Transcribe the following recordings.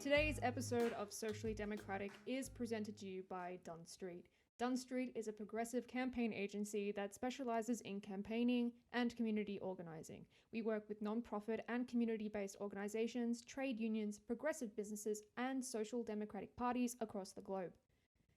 Today's episode of Socially Democratic is presented to you by Dunn Street. Dunn Street is a progressive campaign agency that specialises in campaigning and community organising. We work with non-profit and community-based organisations, trade unions, progressive businesses and social democratic parties across the globe.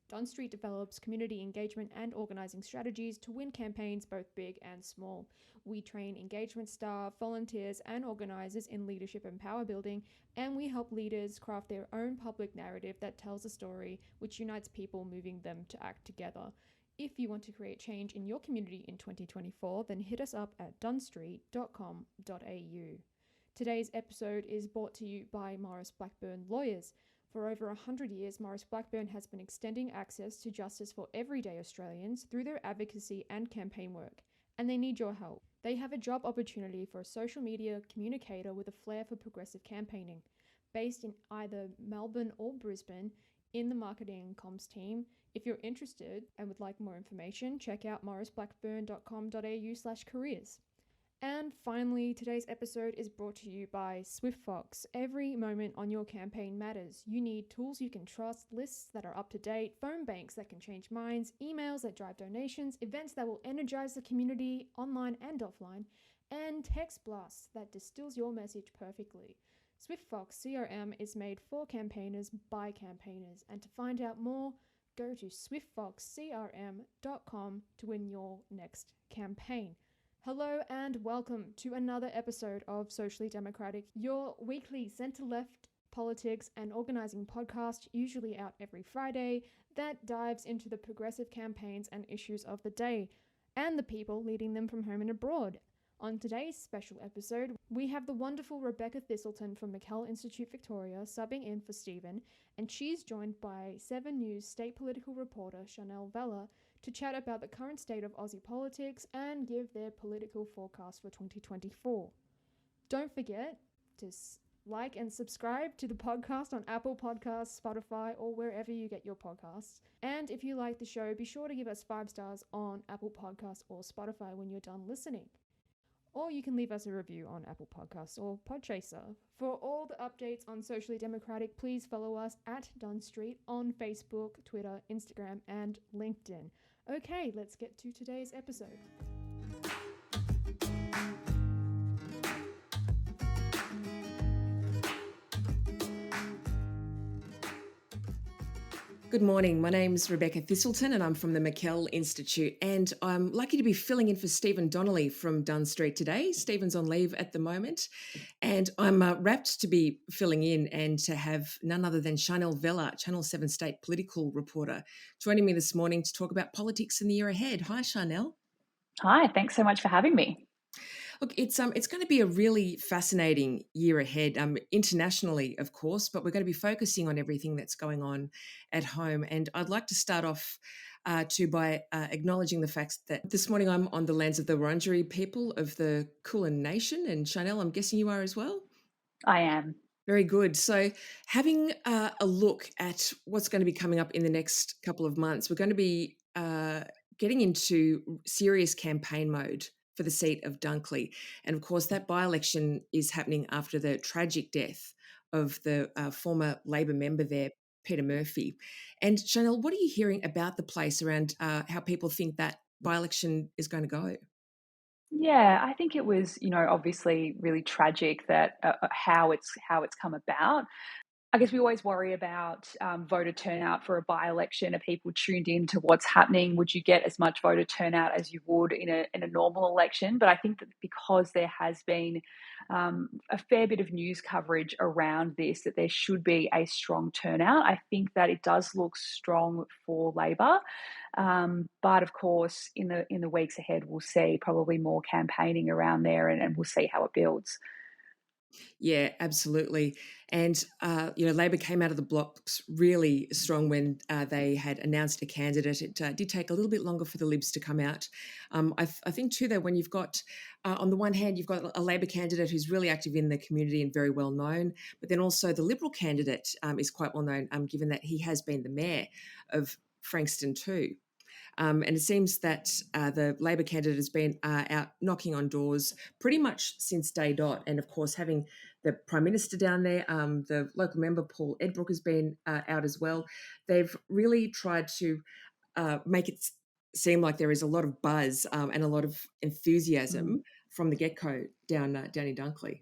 Dunn Street develops community engagement and organising strategies to win campaigns both big and small. We train engagement staff, volunteers and organisers in leadership and power building, and we help leaders craft their own public narrative that tells a story which unites people, moving them to act together. If you want to create change in your community in 2024, then hit us up at dunstreet.com.au. Today's episode is brought to you by Maurice Blackburn Lawyers. For over 100 years, Maurice Blackburn has been extending access to justice for everyday Australians through their advocacy and campaign work, and they need your help. They have a job opportunity for a social media communicator with a flair for progressive campaigning. Based in either Melbourne or Brisbane, in the marketing and comms team. If you're interested and would like more information, check out mauriceblackburn.com.au/careers. And finally, today's episode is brought to you by SwiftFox. Every moment on your campaign matters. You need tools you can trust, lists that are up to date, phone banks that can change minds, emails that drive donations, events that will energize the community online and offline, and text blasts that distills your message perfectly. SwiftFox CRM is made for campaigners by campaigners, and to find out more, go to swiftfoxcrm.com to win your next campaign. Hello and welcome to another episode of Socially Democratic, your weekly centre-left politics and organising podcast, usually out every Friday, that dives into the progressive campaigns and issues of the day, and the people leading them from home and abroad. On today's special episode, we have the wonderful Rebecca Thistleton from McKell Institute Victoria subbing in for Stephen, and she's joined by 7 News state political reporter Sharnelle Vella to chat about the current state of Aussie politics and give their political forecast for 2024. Don't forget to like and subscribe to the podcast on Apple Podcasts, Spotify, or wherever you get your podcasts. And if you like the show, be sure to give us 5 stars on Apple Podcasts or Spotify when you're done listening. Or you can leave us a review on Apple Podcasts or Podchaser. For all the updates on Socially Democratic, please follow us at Dunn Street on Facebook, Twitter, Instagram, and LinkedIn. Okay, let's get to today's episode. Good morning. My name's Rebecca Thistleton and I'm from the McKell Institute, and I'm lucky to be filling in for Stephen Donnelly from Dunn Street today. Stephen's on leave at the moment, and I'm rapt to be filling in and to have none other than Sharnelle Vella, Channel 7 state political reporter, joining me this morning to talk about politics in the year ahead. Hi, Sharnelle. Hi, thanks so much for having me. Look, it's going to be a really fascinating year ahead, internationally, of course, but we're going to be focusing on everything that's going on at home. And I'd like to start off by acknowledging the fact that this morning I'm on the lands of the Wurundjeri people of the Kulin Nation, and Sharnelle, I'm guessing you are as well? I am. Very good. So having a look at what's going to be coming up in the next couple of months, we're going to be getting into serious campaign mode for the seat of Dunkley. And of course, that by-election is happening after the tragic death of the former Labor member there, Peter Murphy. And Sharnelle, what are you hearing about the place around how people think that by-election is going to go? Yeah, I think it was, obviously really tragic that how it's come about. I guess we always worry about voter turnout for a by-election. Are people tuned in to what's happening? Would you get as much voter turnout as you would in a normal election? But I think that because there has been a fair bit of news coverage around this, that there should be a strong turnout. I think that it does look strong for Labor. But of course, in the weeks ahead, we'll see probably more campaigning around there, and we'll see how it builds. Yeah, absolutely. And, Labor came out of the blocks really strong when they had announced a candidate. It did take a little bit longer for the Libs to come out. I think too, though, when you've got, on the one hand, you've got a Labor candidate who's really active in the community and very well known, but then also the Liberal candidate is quite well known, given that he has been the mayor of Frankston too. And it seems that the Labor candidate has been out knocking on doors pretty much since day dot. And of course, having the Prime Minister down there, the local member Paul Edbrook has been out as well. They've really tried to make it seem like there is a lot of buzz and a lot of enthusiasm from the get-go down in Dunkley.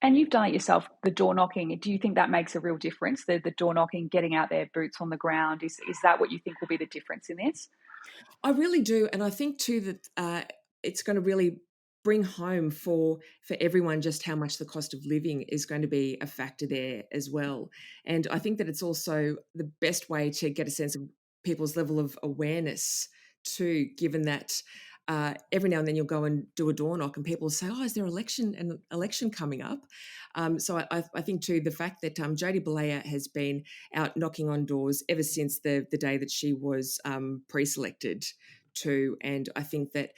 And you've done it yourself, the door knocking. Do you think that makes a real difference? The door knocking, getting out there, boots on the ground, is that what you think will be the difference in this? I really do, and I think too that it's going to really bring home for everyone just how much the cost of living is going to be a factor there as well. And I think that it's also the best way to get a sense of people's level of awareness too, given that every now and then you'll go and do a door knock and people will say, oh, is there an election coming up? So I think too the fact that Jodie Balea has been out knocking on doors ever since the day that she was pre-selected too. And I think that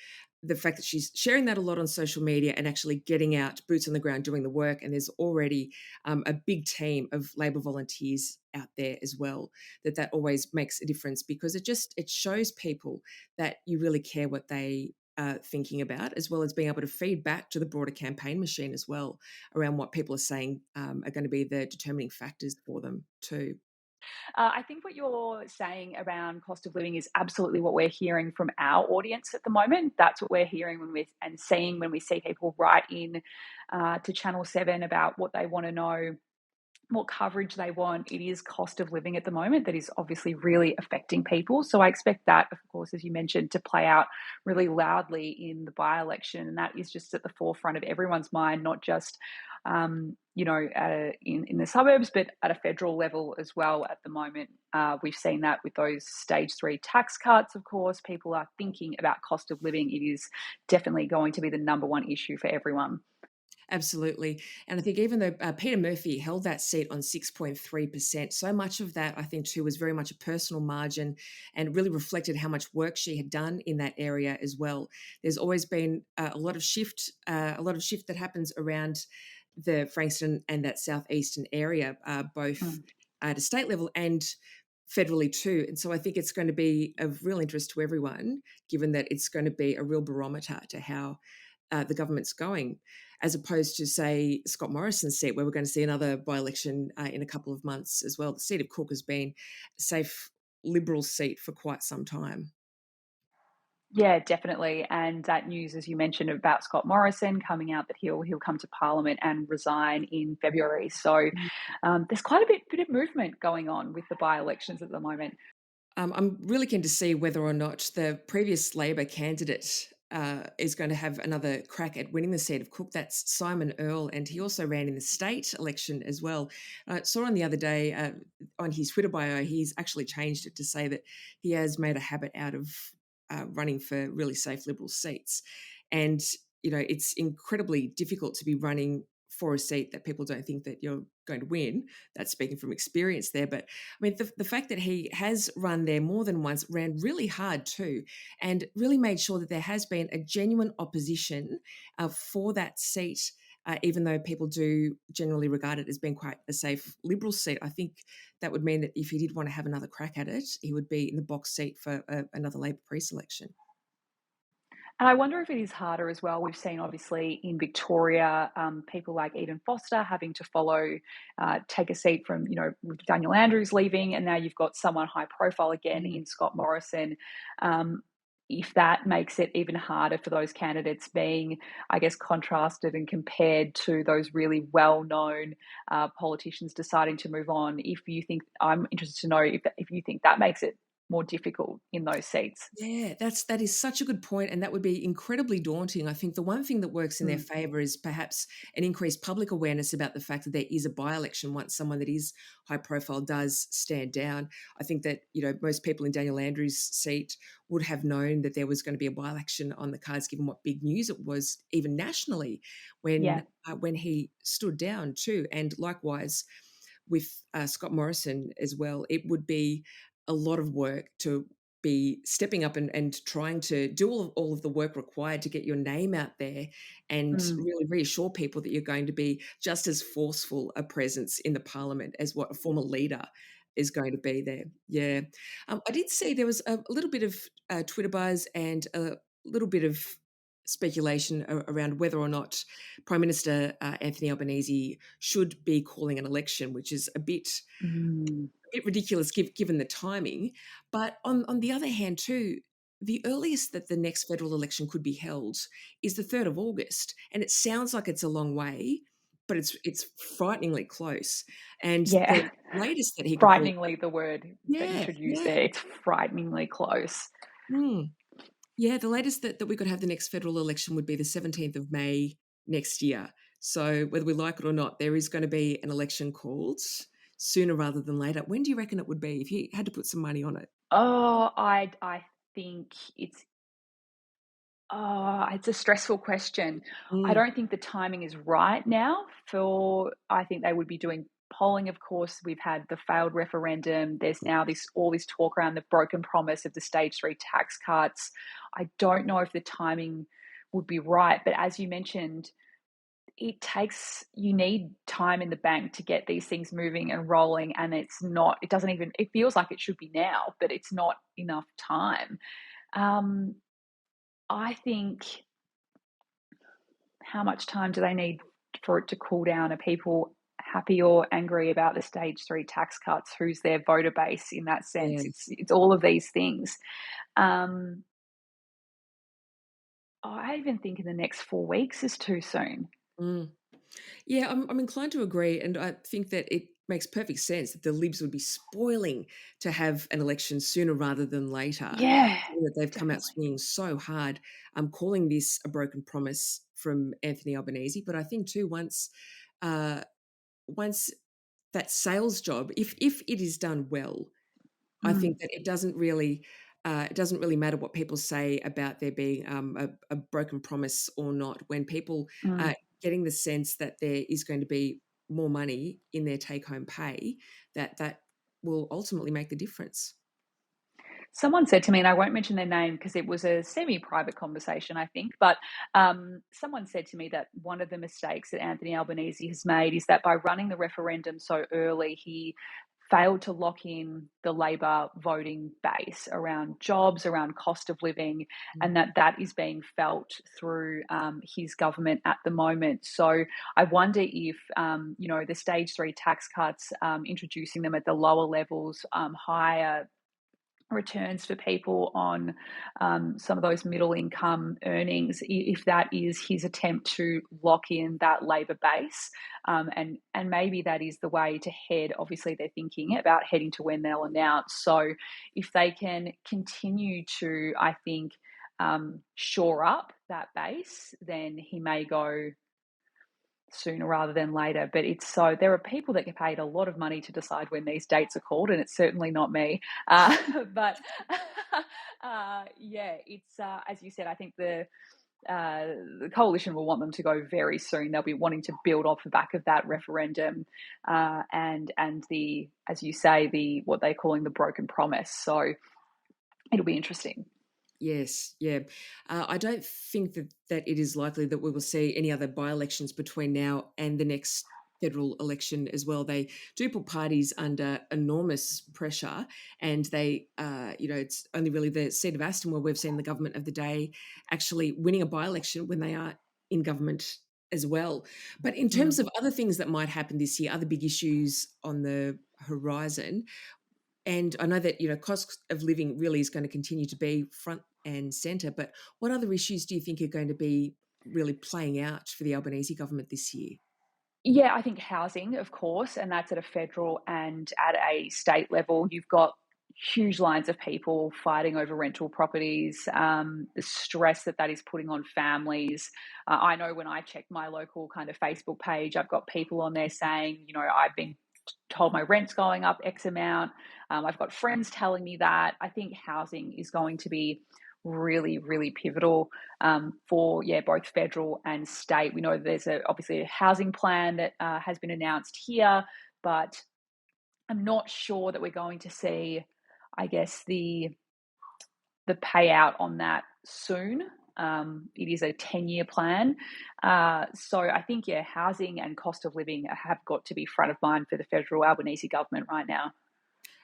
the fact that she's sharing that a lot on social media and actually getting out, boots on the ground, doing the work, and there's already a big team of Labor volunteers out there as well, that always makes a difference, because it shows people that you really care what they are thinking about, as well as being able to feed back to the broader campaign machine as well around what people are saying are going to be the determining factors for them too. I think what you're saying around cost of living is absolutely what we're hearing from our audience at the moment. That's what we're hearing and seeing when we see people write in to Channel 7 about what they want to know, what coverage they want. It is cost of living at the moment that is obviously really affecting people. So I expect that, of course, as you mentioned, to play out really loudly in the by-election. And that is just at the forefront of everyone's mind, not just, in the suburbs, but at a federal level as well at the moment. We've seen that with those stage 3 tax cuts, of course. People are thinking about cost of living. It is definitely going to be the number one issue for everyone. Absolutely. And I think even though Peter Murphy held that seat on 6.3%, so much of that, I think, too, was very much a personal margin and really reflected how much work she had done in that area as well. There's always been a lot of shift that happens around the Frankston and that southeastern area, both at a state level and federally too. And so I think it's going to be of real interest to everyone, given that it's going to be a real barometer to how the government's going, as opposed to, say, Scott Morrison's seat, where we're going to see another by-election in a couple of months as well. The seat of Cook has been a safe Liberal seat for quite some time. Yeah, definitely. And that news, as you mentioned, about Scott Morrison coming out that he'll come to Parliament and resign in February. So there's quite a bit of movement going on with the by-elections at the moment. I'm really keen to see whether or not the previous Labor candidate is going to have another crack at winning the seat of Cook. That's Simon Earl, and he also ran in the state election as well. I saw on the other day on his Twitter bio, he's actually changed it to say that he has made a habit out of running for really safe Liberal seats. And, it's incredibly difficult to be running for a seat that people don't think that you're going to win. That's speaking from experience there. But I mean, the fact that he has run there more than once, ran really hard too, and really made sure that there has been a genuine opposition for that seat, even though people do generally regard it as being quite a safe Liberal seat. I think that would mean that if he did want to have another crack at it, he would be in the box seat for another Labor pre-selection. And I wonder if it is harder as well. We've seen, obviously, in Victoria, people like Eden Foster having to take a seat from, with Daniel Andrews leaving, and now you've got someone high profile again in Scott Morrison. If that makes it even harder for those candidates being, I guess, contrasted and compared to those really well-known politicians deciding to move on. I'm interested to know if you think that makes it more difficult in those seats. Yeah, that is such a good point, and that would be incredibly daunting. I think the one thing that works in their favour is perhaps an increased public awareness about the fact that there is a by-election once someone that is high profile does stand down. I think that most people in Daniel Andrews' seat would have known that there was going to be a by-election on the cards, given what big news it was, even nationally, when he stood down too. And likewise with Scott Morrison as well, it would be a lot of work to be stepping up and trying to do all of the work required to get your name out there and really reassure people that you're going to be just as forceful a presence in the parliament as what a former leader is going to be there. Yeah. I did see there was a little bit of Twitter buzz and a little bit of speculation around whether or not Prime Minister Anthony Albanese should be calling an election, which is a bit ridiculous given the timing. But on the other hand too, the earliest that the next federal election could be held is the 3rd of August. And it sounds like it's a long way, but it's frighteningly close. And Yeah. the latest that he could call... Frighteningly, the word that you Yeah, should use yeah. there. It's frighteningly close. Yeah, the latest that we could have the next federal election would be the 17th of May next year. So whether we like it or not, there is going to be an election called sooner rather than later. When do you reckon it would be if you had to put some money on it? Oh, I think it's a stressful question. I don't think the timing is right now I think they would be doing polling, of course. We've had the failed referendum. There's now all this talk around the broken promise of the stage 3 tax cuts. I don't know if the timing would be right, but as you mentioned, you need time in the bank to get these things moving and rolling, and it feels like it should be now, but it's not enough time. I think, how much time do they need for it to cool down? Are people happy or angry about the stage 3 tax cuts? Who's their voter base in that sense? Yeah. It's all of these things. I even think in the next 4 weeks is too soon. Yeah, I'm inclined to agree, and I think that it makes perfect sense that the Libs would be spoiling to have an election sooner rather than later. Yeah, That they've come out swinging so hard. I'm calling this a broken promise from Anthony Albanese, but I think too once that sales job, if it is done well, I think that it doesn't really matter what people say about there being a broken promise or not. When people are getting the sense that there is going to be more money in their take-home pay, that will ultimately make the difference. Someone said to me, and I won't mention their name because it was a semi-private conversation, I think, but someone said to me that one of the mistakes that Anthony Albanese has made is that by running the referendum so early, he failed to lock in the Labor voting base around jobs, around cost of living, and that is being felt through his government at the moment. So I wonder if, the stage 3 tax cuts, introducing them at the lower levels, higher returns for people on some of those middle income earnings, if that is his attempt to lock in that Labor base, and maybe that is the way to head. Obviously they're thinking about heading to when they'll announce. So if they can continue to, I think, shore up that base, then he may go sooner rather than later. But there are people that get paid a lot of money to decide when these dates are called, and it's certainly not me. But it's as you said, I think the coalition will want them to go very soon. They'll be wanting to build off the back of that referendum, and the, as you say, what they're calling the broken promise. So it'll be interesting. Yes, yeah. I don't think that it is likely that we will see any other by-elections between now and the next federal election as well. They do put parties under enormous pressure, and they, it's only really the seat of Aston where we've seen the government of the day actually winning a by-election when they are in government as well. But in terms of other things that might happen this year, other big issues on the horizon, and I know that, cost of living really is going to continue to be front and centre, but what other issues do you think are going to be really playing out for the Albanese government this year? Yeah, I think housing, of course, and that's at a federal and at a state level. You've got huge lines of people fighting over rental properties, the stress that is putting on families. I know when I check my local kind of Facebook page, I've got people on there saying, I've been told my rent's going up X amount. I've got friends telling me that. I think housing is going to be really, really pivotal for both federal and state. We know there's obviously a housing plan that has been announced here, but I'm not sure that we're going to see, I guess, the payout on that soon. It is a 10-year plan. So I think, housing and cost of living have got to be front of mind for the federal Albanese government right now.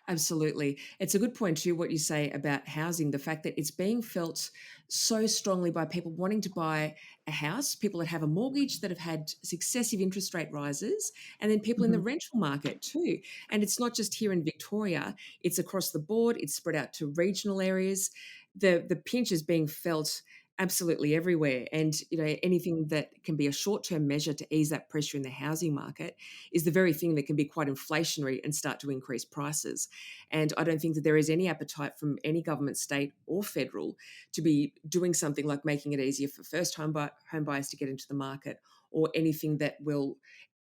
Absolutely. It's a good point too, what you say about housing, the fact that it's being felt so strongly by people wanting to buy a house, people that have a mortgage that have had successive interest rate rises, and then people in the Hmm. rental market too. And it's not just here in Victoria, it's across the board, it's spread out to regional areas. The pinch is being felt absolutely everywhere. And anything that can be a short-term measure to ease that pressure in the housing market is the very thing that can be quite inflationary and start to increase prices. And I don't think that there is any appetite from any government, state or federal, to be doing something like making it easier for first home buyers to get into the market, or anything that will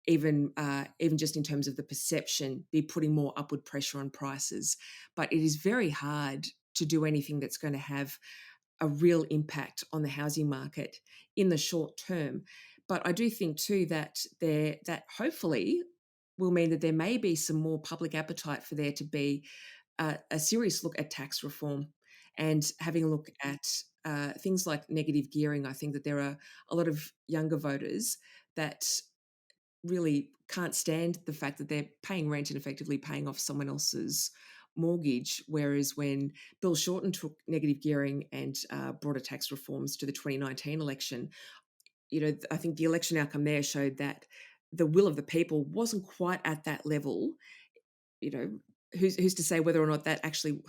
even just in terms of the perception, be putting more upward pressure on prices. But it is very hard to do anything that's going to have a real impact on the housing market in the short term. But I do think too that that hopefully will mean that there may be some more public appetite for there to be a serious look at tax reform and having a look at things like negative gearing. I think that there are a lot of younger voters that really can't stand the fact that they're paying rent and effectively paying off someone else's mortgage. Whereas when Bill Shorten took negative gearing and brought tax reforms to the 2019 election, I think the election outcome there showed that the will of the people wasn't quite at that level. Who's to say whether or not that actually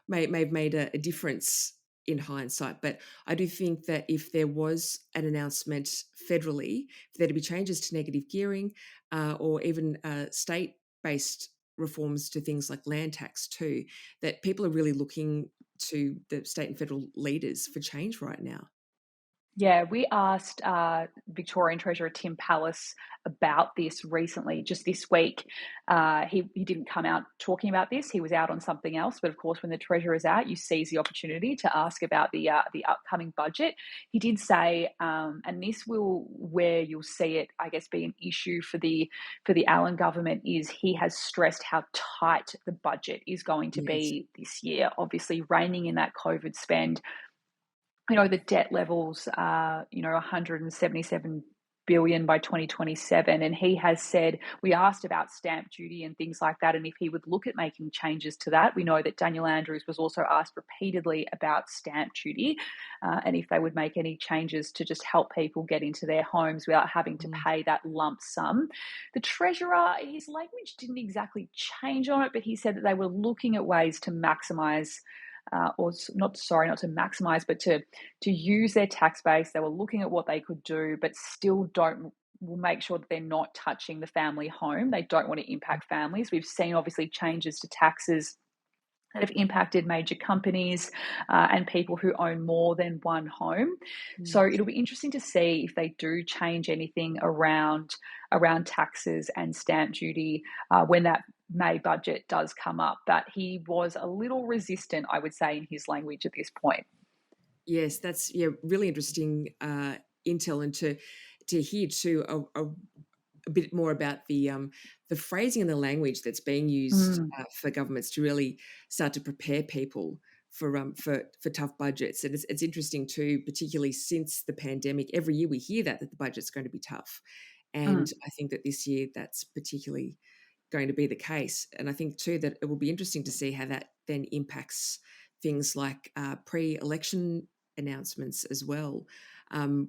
may have made a difference in hindsight. But I do think that if there was an announcement federally for there to be changes to negative gearing, or even state-based reforms to things like land tax too, that people are really looking to the state and federal leaders for change right now. Yeah, we asked Victorian Treasurer Tim Pallas about this recently, just this week. He didn't come out talking about this. He was out on something else. But of course, when the Treasurer is out, you seize the opportunity to ask about the upcoming budget. He did say, and this will where you'll see it, I guess, be an issue for the Allen government, is he has stressed how tight the budget is going to Yes. be this year. Obviously, reining in that COVID spend. The debt levels are, 177 billion by 2027. And he has said, we asked about stamp duty and things like that, and if he would look at making changes to that. We know that Daniel Andrews was also asked repeatedly about stamp duty, and if they would make any changes to just help people get into their homes without having to pay that lump sum. The Treasurer, his language didn't exactly change on it, but he said that they were looking at ways to maximise not to maximize, but to use their tax base. They were looking at what they could do, but still will make sure that they're not touching the family home. They don't want to impact families. We've seen obviously changes to taxes that have impacted major companies and people who own more than one home. So it'll be interesting to see if they do change anything around taxes and stamp duty when that May budget does come up. But he was a little resistant, I would say, in his language at this point. Yes, that's really interesting intel, and to hear too a bit more about the phrasing and the language that's being used for governments to really start to prepare people for tough budgets. And it's interesting too, particularly since the pandemic. Every year we hear that the budget's going to be tough, and I think that this year that's particularly going to be the case. And I think too that it will be interesting to see how that then impacts things like pre-election announcements as well,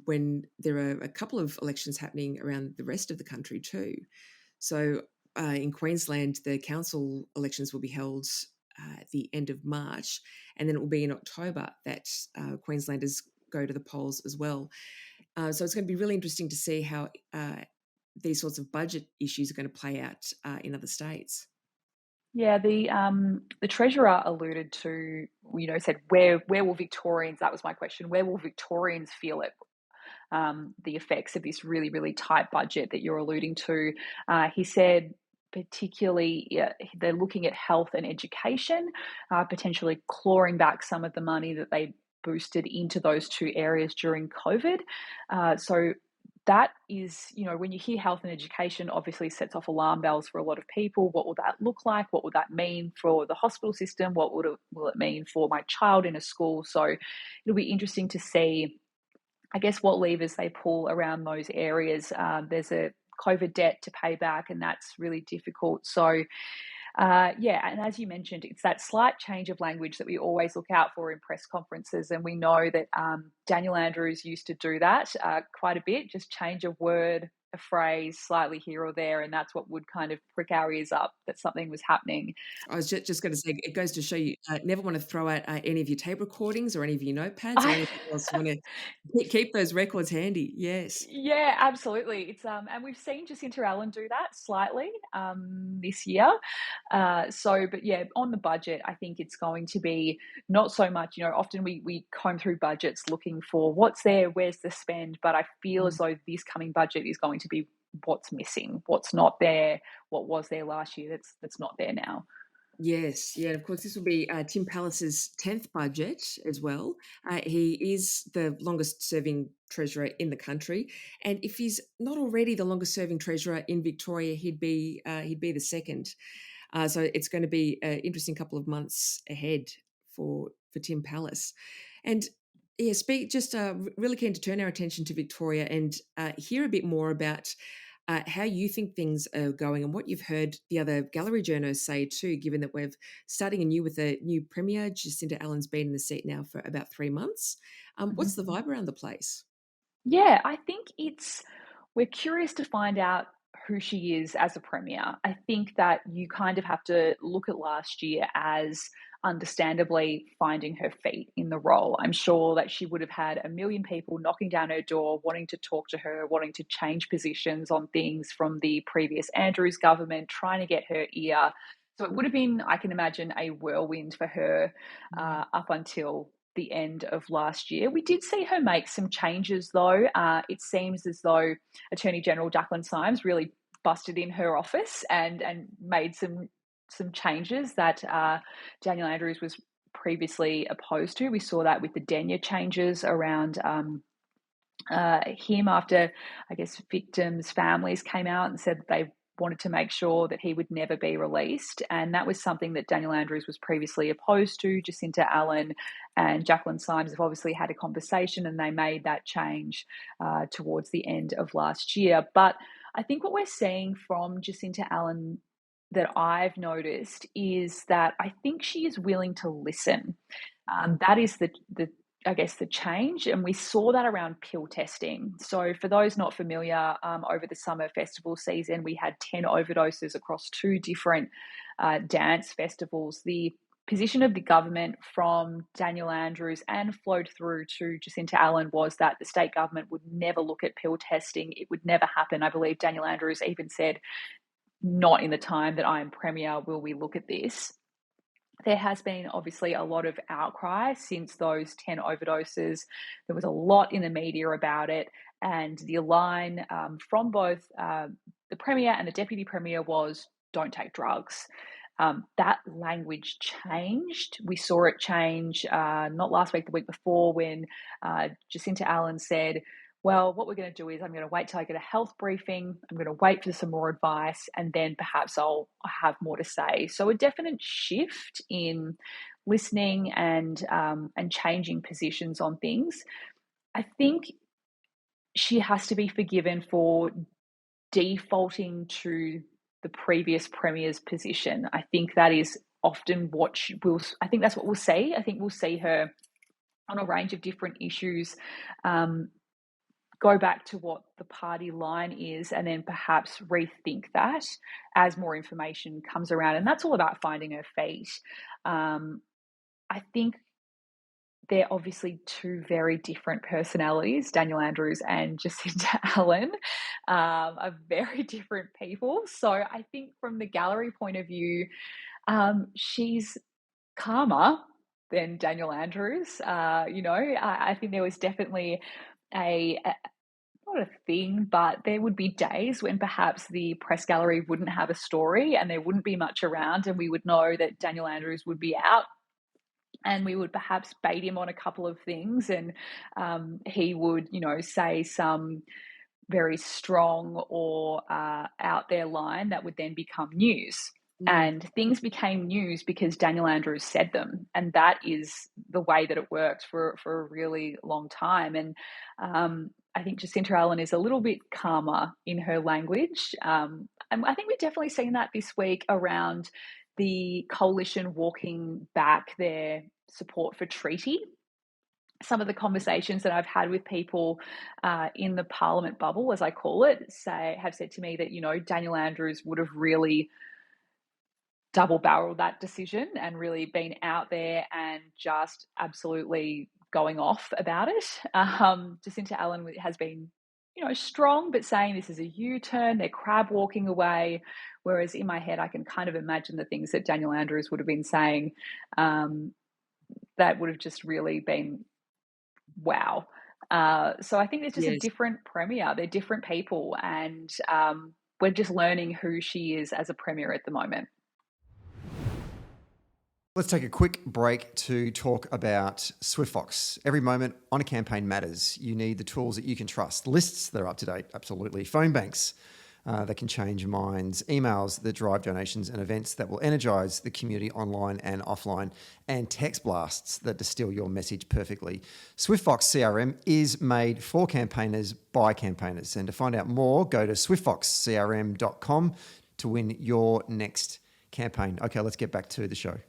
when there are a couple of elections happening around the rest of the country too. So in Queensland, the council elections will be held at the end of March, and then it will be in October that Queenslanders go to the polls as well. So it's going to be really interesting to see how these sorts of budget issues are going to play out in other states. Yeah, the Treasurer alluded to, said where will Victorians? That was my question. Where will Victorians feel it? The effects of this really, really tight budget that you're alluding to. He said, particularly, they're looking at health and education, potentially clawing back some of the money that they boosted into those two areas during COVID. So that is, when you hear health and education, obviously sets off alarm bells for a lot of people. What will that look like? What will that mean for the hospital system? What will it mean for my child in a school? So it'll be interesting to see, I guess, what levers they pull around those areas. There's a COVID debt to pay back, and that's really difficult. So And as you mentioned, it's that slight change of language that we always look out for in press conferences. And we know that Daniel Andrews used to do that quite a bit, just change a word, a phrase slightly here or there. And that's what would kind of prick our ears up that something was happening. I was just going to say, it goes to show you never want to throw out any of your tape recordings or any of your notepads or anything else. You want to keep those records handy. Yes. Yeah, absolutely. It's and we've seen Jacinta Allen do that slightly this year. But yeah, on the budget, I think it's going to be not so much. Often we comb through budgets looking for what's there, where's the spend. But I feel as though this coming budget is going to be what's missing, what's not there, what was there last year that's not there now. Yes, yeah. Of course, this will be Tim Pallas's 10th budget as well. He is the longest-serving treasurer in the country, and if he's not already the longest-serving treasurer in Victoria, he'd be the second. So it's going to be an interesting couple of months ahead for Tim Pallas, and yeah, really keen to turn our attention to Victoria and hear a bit more about how you think things are going and what you've heard the other gallery journos say too, given that we're starting anew with a new Premier. Jacinta Allen's been in the seat now for about 3 months. What's the vibe around the place? Yeah, I think we're curious to find out who she is as a Premier. I think that you kind of have to look at last year as understandably finding her feet in the role. I'm sure that she would have had a million people knocking down her door, wanting to talk to her, wanting to change positions on things from the previous Andrews government, trying to get her ear. So it would have been, I can imagine, a whirlwind for her up until the end of last year. We did see her make some changes, though. It seems as though Attorney General Jacqueline Symes really busted in her office and made some changes that Daniel Andrews was previously opposed to. We saw that with the Denya changes around him after, I guess, victims' families came out and said that they wanted to make sure that he would never be released. And that was something that Daniel Andrews was previously opposed to. Jacinta Allen and Jacqueline Symes have obviously had a conversation and they made that change towards the end of last year. But I think what we're seeing from Jacinta Allen that I've noticed is that I think she is willing to listen. That is I guess the change, and we saw that around pill testing. So for those not familiar, over the summer festival season, we had 10 overdoses across 2 different dance festivals. The position of the government from Daniel Andrews and flowed through to Jacinta Allen was that the state government would never look at pill testing. It would never happen. I believe Daniel Andrews even said, not in the time that I am Premier will we look at this. There has been obviously a lot of outcry since those 10 overdoses. There was a lot in the media about it, and the line from both the Premier and the Deputy Premier was, don't take drugs. That language changed. We saw it change not last week, the week before, when Jacinta Allen said, well, what we're going to do is I'm going to wait till I get a health briefing. I'm going to wait for some more advice, and then perhaps I'll have more to say. So a definite shift in listening and changing positions on things. I think she has to be forgiven for defaulting to the previous Premier's position. I think that is often I think that's what we'll see. I think we'll see her on a range of different issues go back to what the party line is and then perhaps rethink that as more information comes around. And that's all about finding her feet. I think they're obviously 2 very different personalities. Daniel Andrews and Jacinta Allen are very different people. So I think from the gallery point of view, she's calmer than Daniel Andrews. I think there was definitely not a thing, but there would be days when perhaps the press gallery wouldn't have a story and there wouldn't be much around, and we would know that Daniel Andrews would be out, and we would perhaps bait him on a couple of things, and he would, say some very strong or out there line that would then become news. And things became news because Daniel Andrews said them. And that is the way that it worked for a really long time. And I think Jacinta Allen is a little bit calmer in her language. And I think we've definitely seen that this week around the coalition walking back their support for treaty. Some of the conversations that I've had with people in the Parliament bubble, as I call it, have said to me that, Daniel Andrews would have really double-barreled that decision and really been out there and just absolutely going off about it. Jacinta Allen has been, strong, but saying this is a U-turn, they're crab walking away. Whereas in my head, I can kind of imagine the things that Daniel Andrews would have been saying that would have just really been wow. So I think there's just a different premier. They're different people, and we're just learning who she is as a premier at the moment. Let's take a quick break to talk about SwiftFox. Every moment on a campaign matters. You need the tools that you can trust. Lists that are up to date, absolutely. Phone banks that can change minds. Emails that drive donations, and events that will energise the community online and offline. And text blasts that distill your message perfectly. SwiftFox CRM is made for campaigners by campaigners. And to find out more, go to swiftfoxcrm.com to win your next campaign. Okay, let's get back to the show.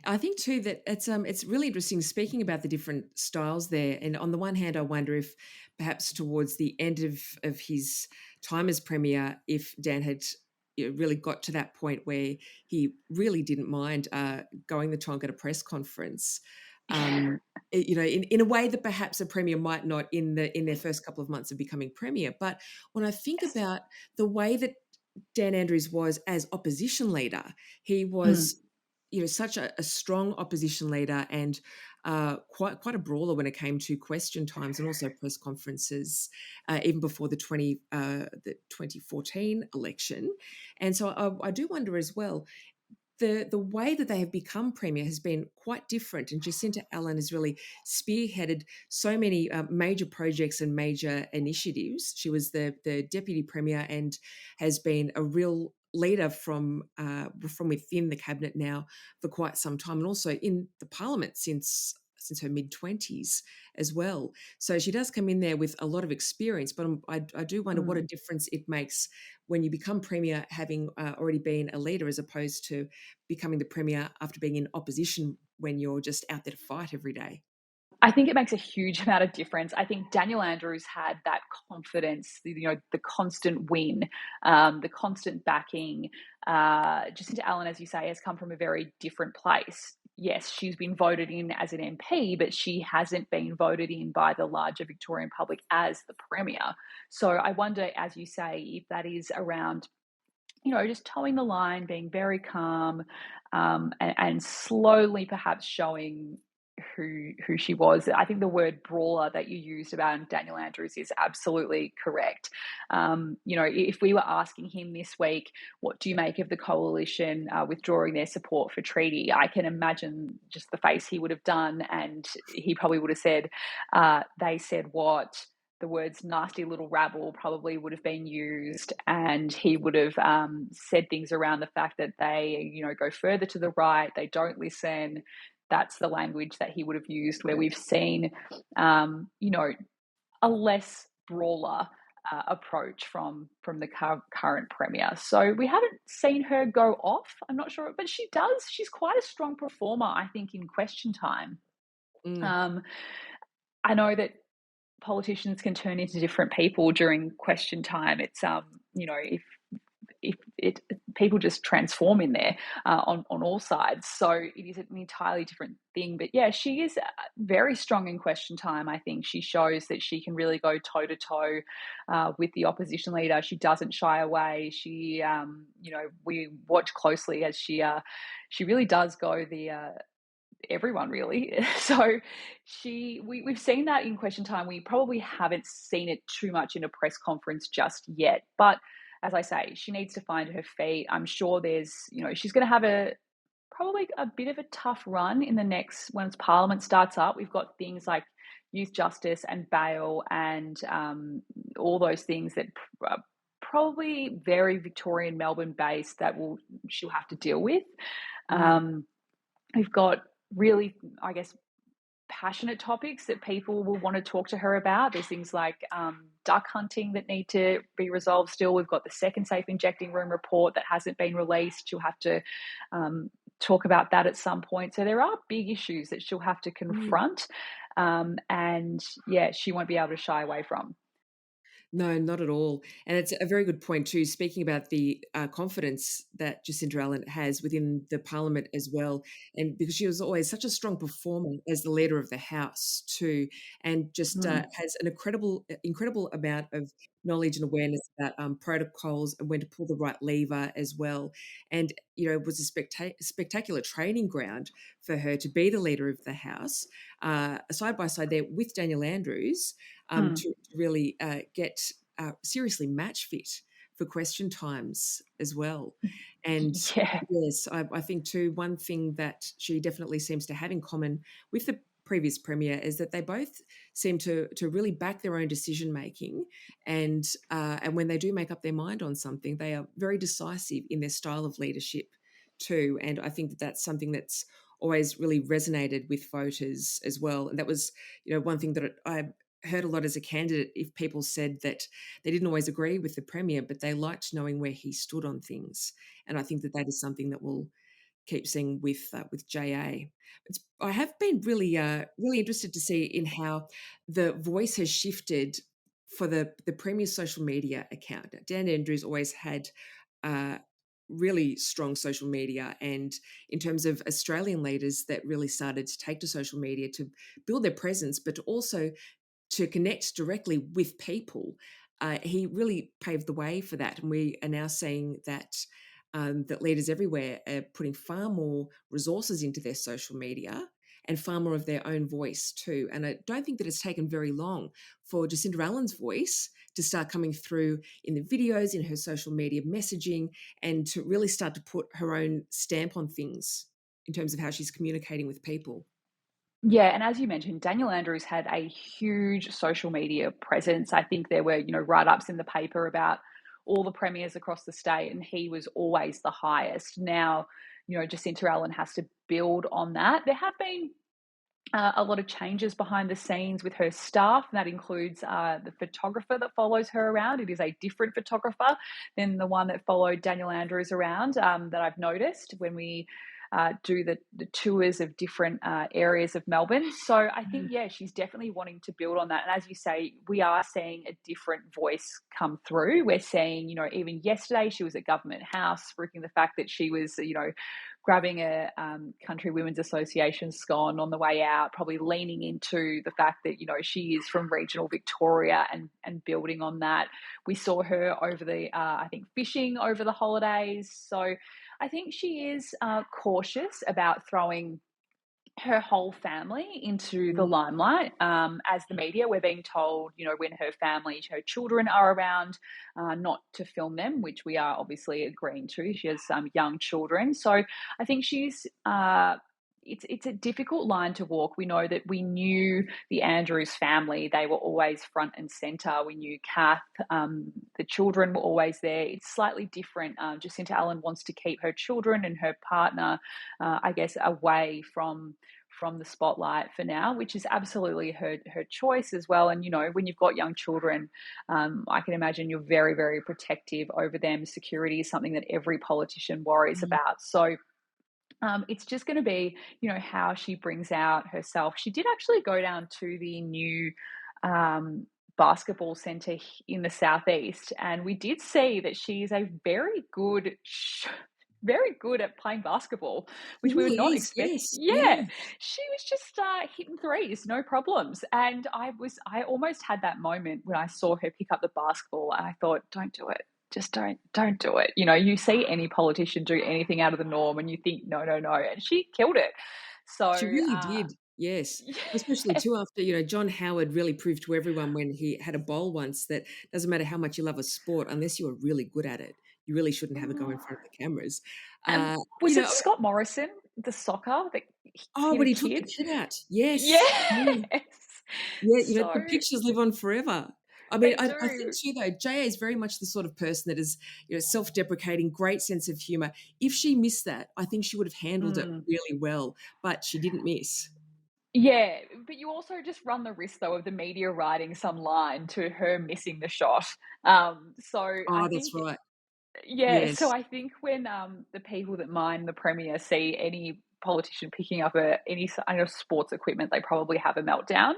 I think too that it's really interesting speaking about the different styles there. And on the one hand, I wonder if perhaps towards the end of his time as premier, if Dan had really got to that point where he really didn't mind going the tonk at a press conference, in a way that perhaps a premier might not in their first couple of months of becoming premier. But when I think about the way that Dan Andrews was as opposition leader, he was such a strong opposition leader and quite a brawler when it came to question times and also press conferences, even before the 2014 election. And so I do wonder as well, the way that they have become premier has been quite different, and Jacinta Allen has really spearheaded so many major projects and major initiatives. She was the deputy premier and has been a real leader from within the cabinet now for quite some time, and also in the parliament since her mid-20s as well. So she does come in there with a lot of experience, but I do wonder what a difference it makes when you become premier having already been a leader, as opposed to becoming the premier after being in opposition when you're just out there to fight every day. I think it makes a huge amount of difference. I think Daniel Andrews had that confidence, the constant win, the constant backing. Jacinta Allen, as you say, has come from a very different place. Yes, she's been voted in as an MP, but she hasn't been voted in by the larger Victorian public as the premier. So I wonder, as you say, if that is around, just towing the line, being very calm, and slowly perhaps showing who she was. I think the word brawler that you used about Daniel Andrews is absolutely correct. If we were asking him this week, what do you make of the coalition withdrawing their support for treaty? I can imagine just the face he would have done, and he probably would have said, they said what? The words nasty little rabble probably would have been used, and he would have said things around the fact that they, go further to the right, they don't listen. That's the language that he would have used, where we've seen, a less brawler approach from the current premier. So we haven't seen her go off. I'm not sure, but she does. She's quite a strong performer, I think, in question time. I know that politicians can turn into different people during question time. It's if people just transform in there on all sides. So it is an entirely different thing. But yeah, she is very strong in question time. I think she shows that she can really go toe to toe with the opposition leader. She doesn't shy away. She, we watch closely as she really does go everyone really. So we've seen that in question time. We probably haven't seen it too much in a press conference just yet, but as I say, she needs to find her feet. I'm sure she's going to have probably a bit of a tough run in the next, once Parliament starts up. We've got things like youth justice and bail and all those things that are probably very Victorian Melbourne based that she'll have to deal with. We've got really, I guess, passionate topics that people will want to talk to her about. There's things like duck hunting that need to be resolved still. We've got the second safe injecting room report that hasn't been released. She'll have to talk about that at some point. So there are big issues that she'll have to confront. And yeah, she won't be able to shy away from. No, not at all. And it's a very good point too, speaking about the confidence that Jacinta Allen has within the parliament as well. And because she was always such a strong performer as the leader of the House too, and just has an incredible amount of knowledge and awareness about protocols and when to pull the right lever as well. And, it was a spectacular training ground for her to be the leader of the House, side by side there with Daniel Andrews, to really get seriously match fit for question times as well. And yes, I think too, one thing that she definitely seems to have in common with the previous Premier is that they both seem to really back their own decision making, and when they do make up their mind on something, they are very decisive in their style of leadership too. And I think that that's something that's always really resonated with voters as well. And that was, one thing that I heard a lot as a candidate, if people said that they didn't always agree with the Premier, but they liked knowing where he stood on things. And I think that that is something that we'll keep seeing with JA. I have been really interested to see in how the voice has shifted for the Premier's social media account. Dan Andrews always had really strong social media, and in terms of Australian leaders that really started to take to social media to build their presence, but also to connect directly with people, he really paved the way for that. And we are now seeing that that leaders everywhere are putting far more resources into their social media and far more of their own voice too. And I don't think that it's taken very long for Jacinta Allen's voice to start coming through in the videos, in her social media messaging, and to really start to put her own stamp on things in terms of how she's communicating with people. Yeah, and as you mentioned, Daniel Andrews had a huge social media presence. I think there were, write-ups in the paper about all the premiers across the state, and he was always the highest. Now, Jacinta Allen has to build on that. There have been a lot of changes behind the scenes with her staff, and that includes the photographer that follows her around. It is a different photographer than the one that followed Daniel Andrews around that I've noticed when we do the tours of different areas of Melbourne. So I think, she's definitely wanting to build on that. And as you say, we are seeing a different voice come through. We're seeing, even yesterday she was at Government House, spruiking the fact that she was, grabbing a Country Women's Association scone on the way out, probably leaning into the fact that, she is from regional Victoria and building on that. We saw her over the, I think, fishing over the holidays. So I think she is cautious about throwing her whole family into the limelight. As the media, we're being told, when her family, her children are around, not to film them, which we are obviously agreeing to. She has young children. So I think she's... It's a difficult line to walk. We know that we knew the Andrews family. They were always front and centre. We knew Kath. The children were always there. It's slightly different. Jacinta Allen wants to keep her children and her partner, I guess, away from the spotlight for now, which is absolutely her choice as well. And, when you've got young children, I can imagine you're very, very protective over them. Security is something that every politician worries about. So it's just going to be, how she brings out herself. She did actually go down to the new basketball centre in the southeast, and we did see that she is a very good at playing basketball, which we would not expect. Yes, yeah, she was just hitting threes, no problems. And I almost had that moment when I saw her pick up the basketball, and I thought, don't do it. Just don't do it. You see any politician do anything out of the norm and you think, no. And she killed it. So she really did. Yes, especially too after, John Howard really proved to everyone when he had a bowl once that doesn't matter how much you love a sport, unless you are really good at it, you really shouldn't have a go in front of the cameras. Was it Scott Morrison, the soccer? When he took the kid out. Yes. Yes. Yeah, the pictures live on forever. I mean, I think too, though, JA is very much the sort of person that is, self-deprecating, great sense of humour. If she missed that, I think she would have handled it really well, but she didn't miss. Yeah, but you also just run the risk, though, of the media writing some line to her missing the shot. So I Oh, that's think, right. yeah, so Yes. I think when the people that mine the Premier see any politician picking up any kind of sports equipment, they probably have a meltdown.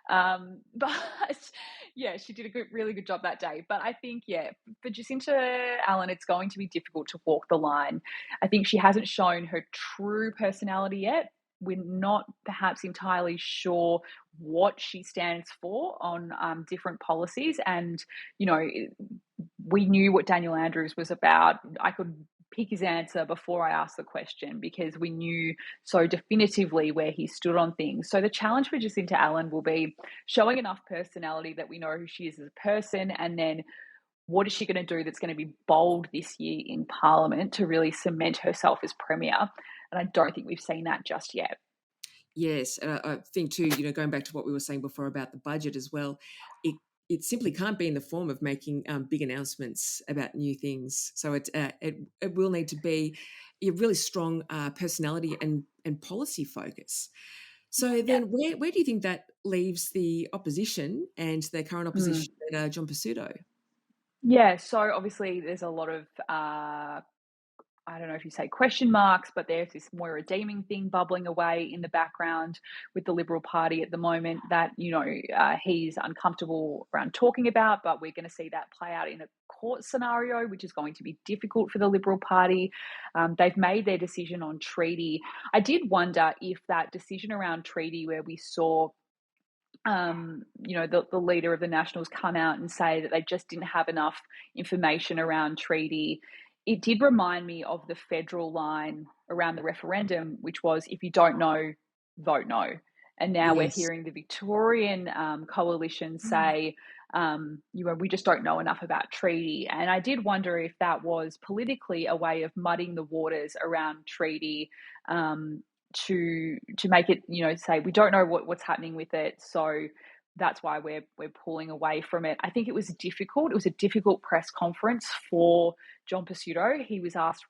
But yeah, she did a really good job that day. But I think, yeah, for Jacinta Allen, it's going to be difficult to walk the line. I think she hasn't shown her true personality yet. We're not perhaps entirely sure what she stands for on different policies. And, you know, we knew what Daniel Andrews was about. I could pick his answer before I asked the question because we knew so definitively where he stood on things. So the challenge for Jacinta Allen will be showing enough personality that we know who she is as a person, and then what is she going to do that's going to be bold this year in Parliament to really cement herself as Premier? And I don't think we've seen that just yet. Yes, and I think too, going back to what we were saying before about the budget as well, it simply can't be in the form of making big announcements about new things. So it will need to be a really strong personality and policy focus. So then, where do you think that leaves the opposition and the current opposition leader, John Pizzuto? Yeah, so obviously there's a lot of I don't know if you say question marks, but there's this more redeeming thing bubbling away in the background with the Liberal Party at the moment that, he's uncomfortable around talking about, but we're going to see that play out in a court scenario, which is going to be difficult for the Liberal Party. They've made their decision on treaty. I did wonder if that decision around treaty where we saw the leader of the Nationals come out and say that they just didn't have enough information around treaty. It did remind me of the federal line around the referendum, which was, if you don't know, vote no. And now we're Yes. hearing the Victorian coalition say, we just don't know enough about treaty. And I did wonder if that was politically a way of muddying the waters around treaty, to make it, say we don't know what's happening with it, so that's why we're pulling away from it. I think it was difficult. It was a difficult press conference for John Pizzuto. He was asked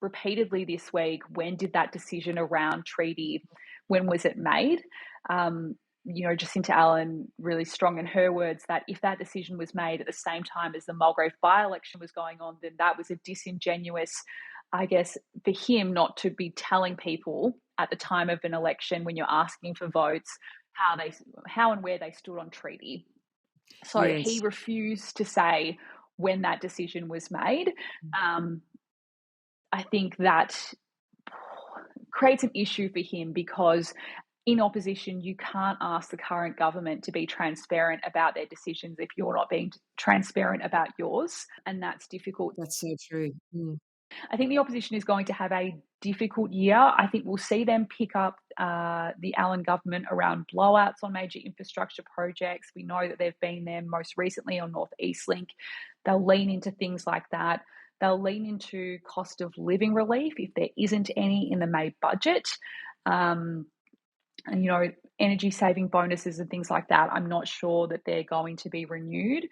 repeatedly this week, when did that decision around treaty, when was it made? Jacinta Allen really strong in her words that if that decision was made at the same time as the Mulgrave by-election was going on, then that was a disingenuous, I guess, for him not to be telling people at the time of an election when you're asking for votes how and where they stood on treaty. So he Yes. refused to say when that decision was made. I think that creates an issue for him because in opposition, you can't ask the current government to be transparent about their decisions if you're not being transparent about yours, and that's difficult. That's so true. I think the opposition is going to have a difficult year. I think we'll see them pick up the Allen government around blowouts on major infrastructure projects. We know that they've been there most recently on North East Link. They'll lean into things like that. They'll lean into cost of living relief if there isn't any in the May budget. And, energy saving bonuses and things like that, I'm not sure that they're going to be renewed.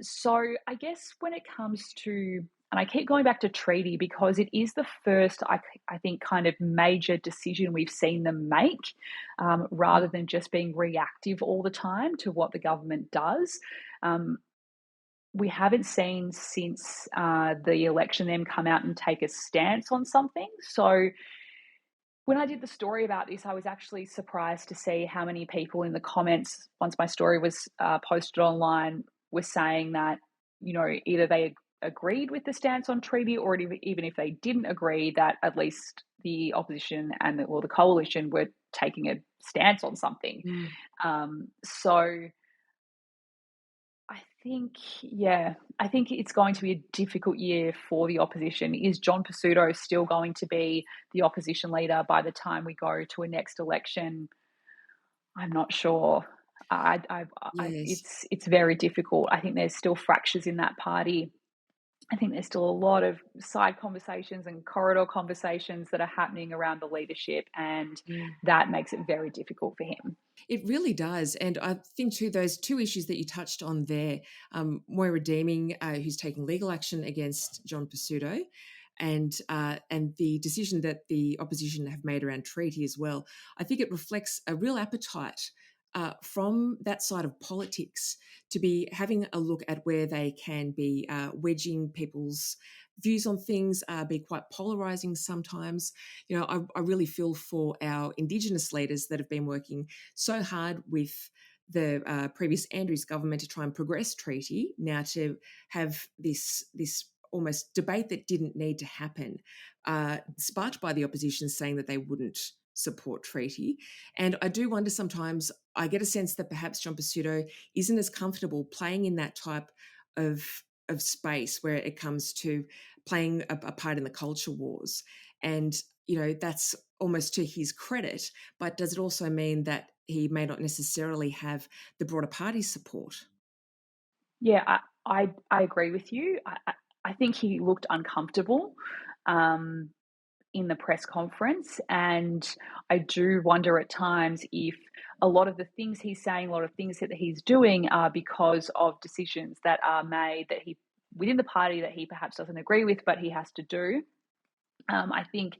So I guess when it comes to, and I keep going back to treaty because it is the first, I think, kind of major decision we've seen them make, rather than just being reactive all the time to what the government does. We haven't seen since the election them come out and take a stance on something. So when I did the story about this, I was actually surprised to see how many people in the comments, once my story was posted online, were saying that, either they agreed with the stance on treaty or even if they didn't agree, that at least the opposition and the coalition were taking a stance on something. So I think it's going to be a difficult year for the opposition. Is John Pizzuto still going to be the opposition leader by the time we go to a next election? I'm not sure. Yes. It's very difficult. I think there's still fractures in that party. I think there's still a lot of side conversations and corridor conversations that are happening around the leadership, and that makes it very difficult for him. It really does. And I think too, those two issues that you touched on there, Moira Deeming, who's taking legal action against John Pizzuto, and the decision that the opposition have made around treaty as well, I think it reflects a real appetite from that side of politics to be having a look at where they can be wedging people's views on things, be quite polarising sometimes. You know, I really feel for our Indigenous leaders that have been working so hard with the previous Andrews government to try and progress treaty, now to have this almost debate that didn't need to happen, sparked by the opposition saying that they wouldn't support treaty. And I do wonder sometimes, I get a sense that perhaps John Pesutto isn't as comfortable playing in that type of space where it comes to playing a part in the culture wars. And, you know, that's almost to his credit, but does it also mean that he may not necessarily have the broader party support? Yeah, I agree with you. I think he looked uncomfortable in the press conference, and I do wonder at times if a lot of the things he's saying, a lot of things that he's doing are because of decisions that are made that he within the party that he perhaps doesn't agree with, but he has to do. I think,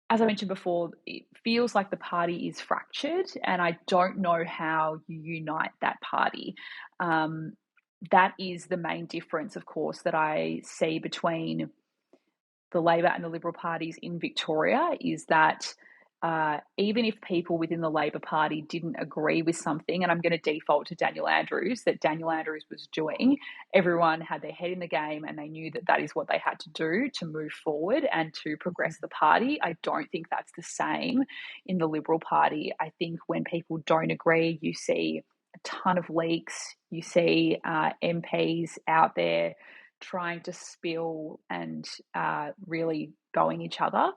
as I mentioned before, it feels like the party is fractured, and I don't know how you unite that party. That is the main difference, of course, that I see between the Labor and the Liberal parties in Victoria, is that even if people within the Labor Party didn't agree with something, and I'm going to default to Daniel Andrews, that Daniel Andrews was doing, everyone had their head in the game and they knew that that is what they had to do to move forward and to progress the party. I don't think that's the same in the Liberal Party. I think when people don't agree, you see a ton of leaks, you see MPs out there trying to spill and really going each other.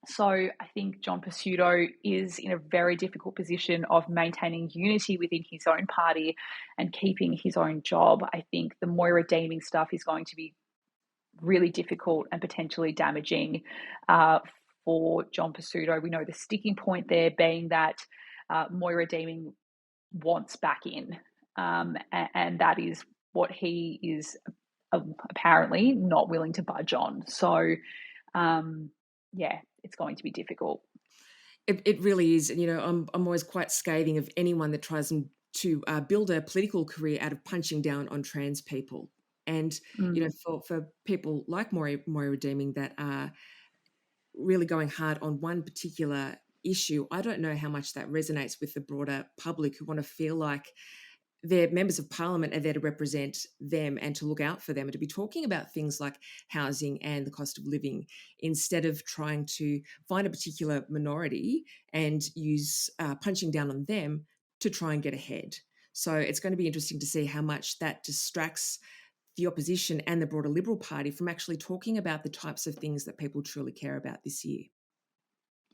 So I think John Pesutto is in a very difficult position of maintaining unity within his own party and keeping his own job. I think the Moira Deeming stuff is going to be really difficult and potentially damaging for John Pesutto. We know the sticking point there being that Moira Deeming wants back in, and that is what he is apparently not willing to budge on. So, yeah, it's going to be difficult. It really is. And, you know, I'm always quite scathing of anyone that tries to build a political career out of punching down on trans people. And, you know, for people like Moira Deeming that are really going hard on one particular issue, I don't know how much that resonates with the broader public who want to feel like their members of parliament are there to represent them and to look out for them and to be talking about things like housing and the cost of living instead of trying to find a particular minority and use punching down on them to try and get ahead. So it's going to be interesting to see how much that distracts the opposition and the broader Liberal Party from actually talking about the types of things that people truly care about this year.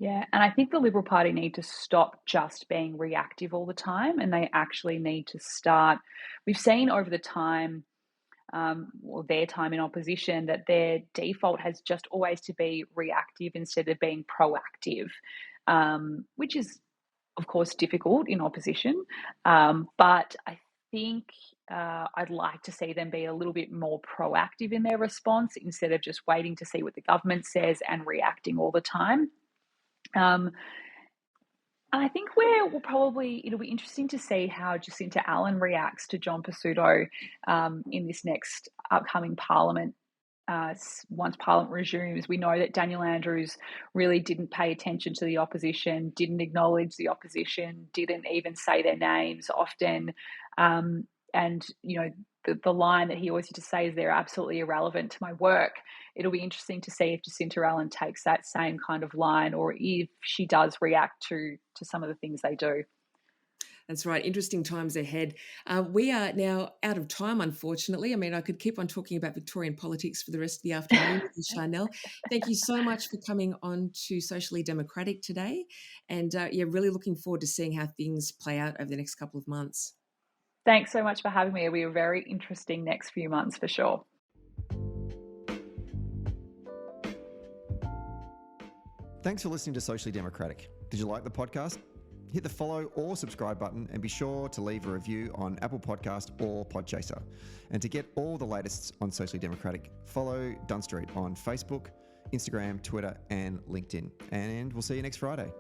Yeah, and I think the Liberal Party need to stop just being reactive all the time, and they actually need to start. We've seen over the time, or their time in opposition, that their default has just always to be reactive instead of being proactive, which is, of course, difficult in opposition. But I think I'd like to see them be a little bit more proactive in their response instead of just waiting to see what the government says and reacting all the time. And I think it'll be interesting to see how Jacinta Allen reacts to John Pesutto in this next upcoming parliament. Once parliament resumes, we know that Daniel Andrews really didn't pay attention to the opposition, didn't acknowledge the opposition, didn't even say their names often. And, you know, the line that he always used to say is they're absolutely irrelevant to my work. It'll be interesting to see if Jacinta Allen takes that same kind of line or if she does react to some of the things they do. That's right. Interesting times ahead. We are now out of time, unfortunately. I mean, I could keep on talking about Victorian politics for the rest of the afternoon with you, Sharnelle. Thank you so much for coming on to Socially Democratic today. And really looking forward to seeing how things play out over the next couple of months. Thanks so much for having me. It'll be a very interesting next few months for sure. Thanks for listening to Socially Democratic. Did you like the podcast? Hit the follow or subscribe button and be sure to leave a review on Apple Podcast or Podchaser. And to get all the latest on Socially Democratic, follow Dunn Street on Facebook, Instagram, Twitter and LinkedIn. And we'll see you next Friday.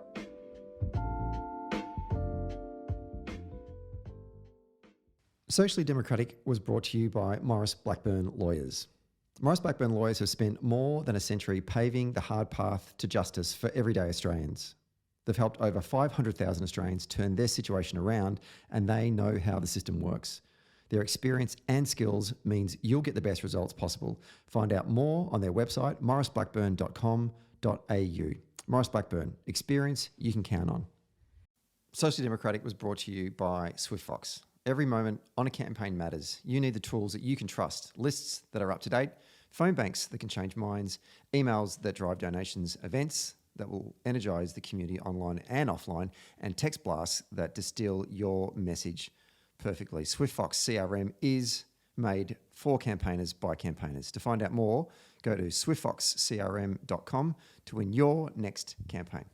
Socially Democratic was brought to you by Maurice Blackburn Lawyers. Maurice Blackburn Lawyers have spent more than a century paving the hard path to justice for everyday Australians. They've helped over 500,000 Australians turn their situation around, and they know how the system works. Their experience and skills means you'll get the best results possible. Find out more on their website, mauriceblackburn.com.au. Maurice Blackburn, experience you can count on. Socially Democratic was brought to you by SwiftFox. Every moment on a campaign matters. You need the tools that you can trust, lists that are up to date, phone banks that can change minds, emails that drive donations, events that will energise the community online and offline, and text blasts that distill your message perfectly. SwiftFox CRM is made for campaigners by campaigners. To find out more, go to swiftfoxcrm.com to win your next campaign.